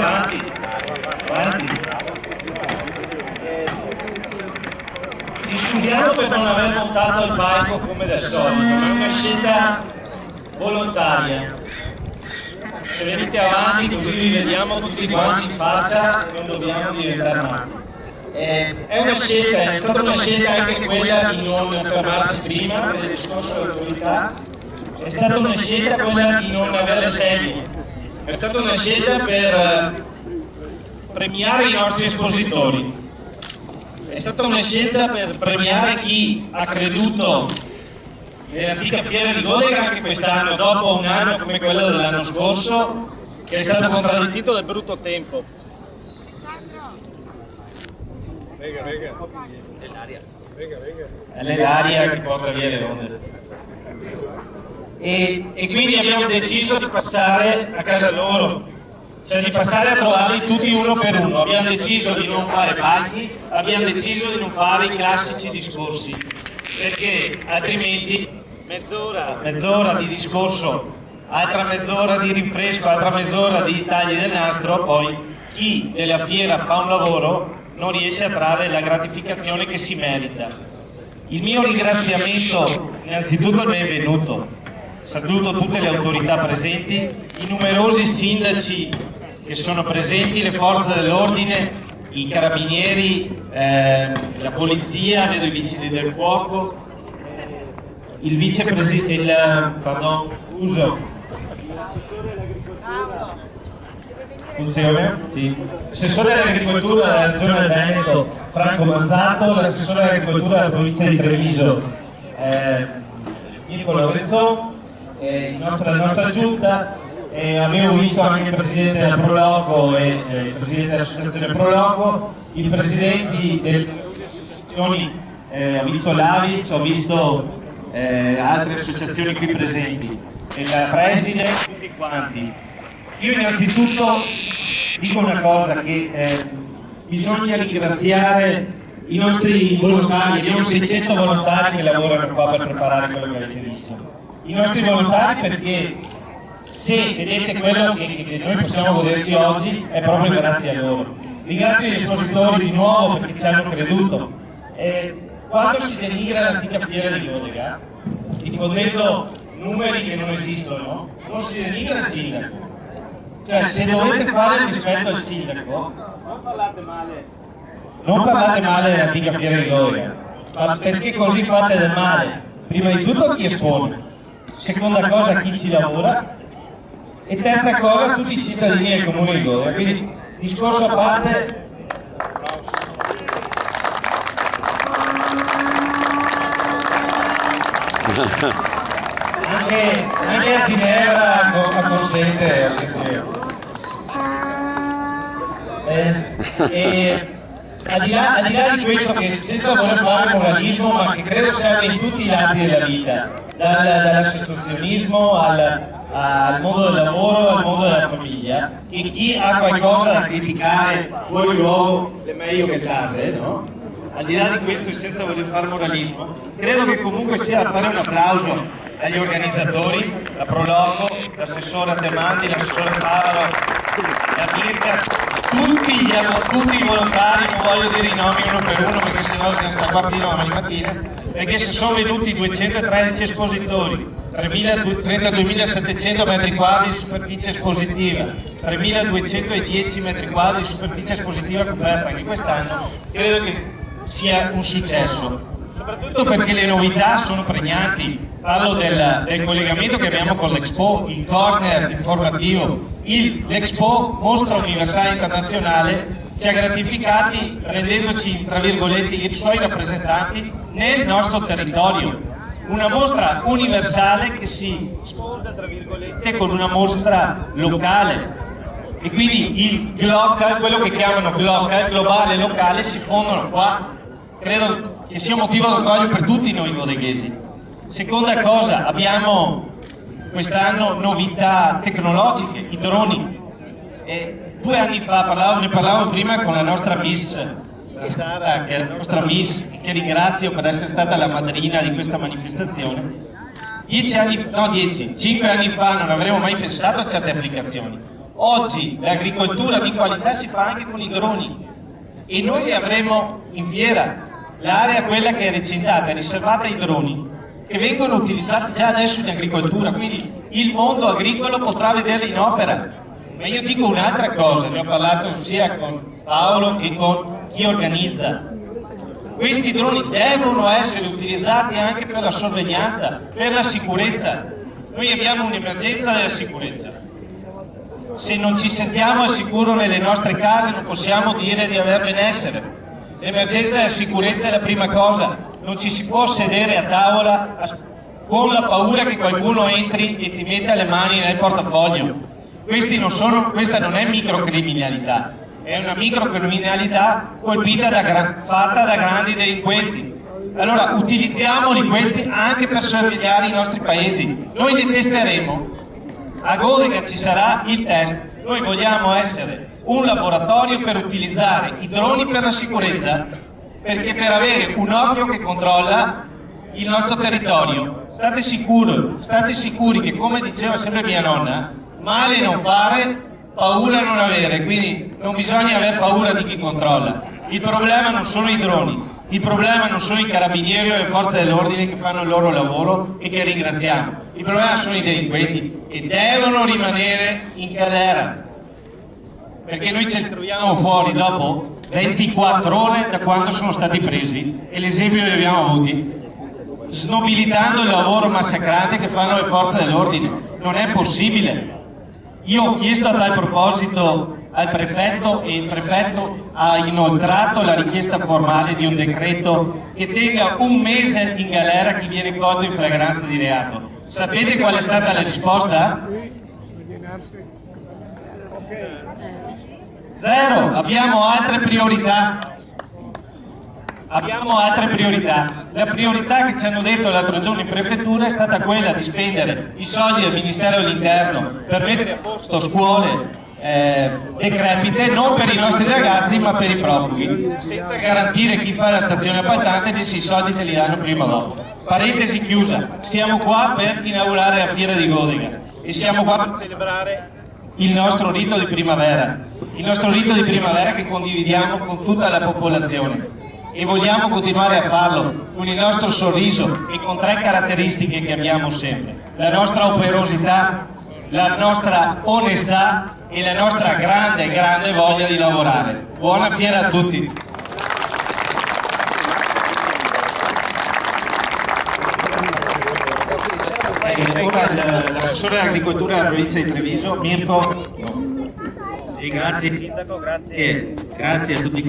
avanti. Ci scusiamo per non aver montato il palco come del solito, ma è una scelta volontaria. Se venite avanti così vi vediamo tutti quanti in faccia e non dobbiamo diventare matti. È stata una scelta anche quella di non fermarsi prima per il discorso dell'autorità, è stata una scelta quella di non avere segni, è stata una scelta per premiare i nostri espositori, è stata una scelta per premiare chi ha creduto nell'antica fiera di Godega anche quest'anno, dopo un anno come quello dell'anno scorso, che è stato contraddistinto dal brutto tempo. È l'aria che porta via le onde. E quindi abbiamo deciso di passare a casa loro, cioè di passare a trovarli tutti uno per uno. Abbiamo deciso di non fare palchi, abbiamo deciso di non fare i classici discorsi, perché altrimenti mezz'ora di discorso, altra mezz'ora di rinfresco, altra mezz'ora di tagli del nastro, poi chi della fiera fa un lavoro non riesce a trarre la gratificazione che si merita. Il mio ringraziamento innanzitutto al benvenuto, saluto tutte le autorità presenti, i numerosi sindaci che sono presenti, le forze dell'ordine, i carabinieri, la polizia, vedo i vigili del fuoco, il vicepresidente, l'assessore dell'agricoltura della regione del Veneto Franco Manzato, l'assessore dell'agricoltura della provincia di Treviso Mirko Lorenzon, la nostra giunta, avevo visto anche il presidente della Proloco e il presidente dell'associazione Proloco, i presidenti delle associazioni, ho visto l'Avis, ho visto altre associazioni qui presenti, e la preside, tutti quanti. Io innanzitutto dico una cosa, che bisogna ringraziare i nostri volontari, abbiamo 600 volontari che lavorano qua per preparare quello che avete visto. I nostri volontari, perché se vedete quello che noi possiamo goderci oggi è proprio grazie a loro. Ringrazio gli espositori di nuovo perché ci hanno creduto. Quando si denigra l'antica fiera di Godega, diffondendo numeri che non esistono, non si denigra il sindaco. Cioè, se dovete fare rispetto al sindaco, non parlate male dell'antica fiera di Godega, perché così fate del male. Prima di tutto a chi espone, seconda cosa a chi ci lavora, e terza cosa a tutti i cittadini del comune di Godega. Quindi, discorso a parte. Anche a Ginevra consente a sentire. Al di là di questo, che senza voler fare moralismo, ma che credo serve in tutti i lati della vita, dall'associazionismo al mondo del lavoro, al mondo della famiglia, che chi ha qualcosa da criticare fuori luogo è meglio che case, no? Al di là di questo, e senza voler fare moralismo, credo che comunque sia da fare un applauso agli organizzatori, la Proloco, l'assessore Temandi, l'assessore Favaro, la Mirka, tutti i volontari, non voglio dire i nomi uno per uno perché sennò se ne sta qua fino a domani mattina, perché se sono venuti 213 espositori, 32.700 metri quadri di superficie espositiva, 3.210 metri quadri di superficie espositiva coperta anche quest'anno, credo che sia un successo, soprattutto perché le novità sono pregnanti. Parlo del collegamento che abbiamo con l'Expo, il corner informativo, l'Expo Mostra Universale Internazionale ci ha gratificati rendendoci, tra virgolette, i suoi rappresentanti nel nostro territorio. Una mostra universale che si sposa, tra virgolette, con una mostra locale. E quindi il GLOC, quello che chiamano GLOC, globale e locale, si fondono qua. Credo che sia un motivo d'orgoglio per tutti noi godeghesi. Seconda cosa, abbiamo quest'anno novità tecnologiche, i droni. 2 anni fa, ne parlavamo prima con la nostra Miss, che ringrazio per essere stata la madrina di questa manifestazione. 5 anni fa non avremmo mai pensato a certe applicazioni. Oggi l'agricoltura di qualità si fa anche con i droni e noi li avremo in fiera. L'area, quella che è recintata, è riservata ai droni, che vengono utilizzati già adesso in agricoltura, quindi il mondo agricolo potrà vederli in opera. Ma io dico un'altra cosa, ne ho parlato sia con Paolo che con chi organizza. Questi droni devono essere utilizzati anche per la sorveglianza, per la sicurezza. Noi abbiamo un'emergenza della sicurezza. Se non ci sentiamo al sicuro nelle nostre case non possiamo dire di aver benessere. L'emergenza della sicurezza è la prima cosa, non ci si può sedere a tavola con la paura che qualcuno entri e ti metta le mani nel portafoglio. Questa non è microcriminalità, è una microcriminalità fatta da grandi delinquenti. Allora utilizziamoli questi anche per sorvegliare i nostri paesi. Noi li testeremo, a Godega ci sarà il test, noi vogliamo essere un laboratorio per utilizzare i droni per la sicurezza, perché per avere un occhio che controlla il nostro territorio. State sicuri che, come diceva sempre mia nonna, male non fare, paura non avere, quindi non bisogna aver paura di chi controlla. Il problema non sono i droni, il problema non sono i carabinieri o le forze dell'ordine che fanno il loro lavoro e che ringraziamo, il problema sono i delinquenti e devono rimanere in galera, perché noi ce li troviamo fuori dopo 24 ore da quando sono stati presi e l'esempio li abbiamo avuti, snobilitando il lavoro massacrante che fanno le forze dell'ordine. Non è possibile. Io ho chiesto a tal proposito al prefetto e il prefetto ha inoltrato la richiesta formale di un decreto che tenga un mese in galera chi viene colto in flagranza di reato. Sapete qual è stata la risposta? Zero, abbiamo altre priorità. La priorità che ci hanno detto l'altro giorno in prefettura è stata quella di spendere i soldi del Ministero dell'Interno per mettere a posto scuole decrepite, non per i nostri ragazzi ma per i profughi, senza garantire chi fa la stazione appaltante che i soldi te li danno prima o dopo. Parentesi chiusa, siamo qua per inaugurare la fiera di Godega e siamo qua per celebrare il nostro rito di primavera, che condividiamo con tutta la popolazione e vogliamo continuare a farlo con il nostro sorriso e con 3 caratteristiche che abbiamo sempre: la nostra operosità, la nostra onestà e la nostra grande voglia di lavorare. Buona fiera a tutti! Ora l'assessore all'agricoltura della provincia di Treviso, Mirko. Sì, grazie Sindaco, grazie a tutti quanti.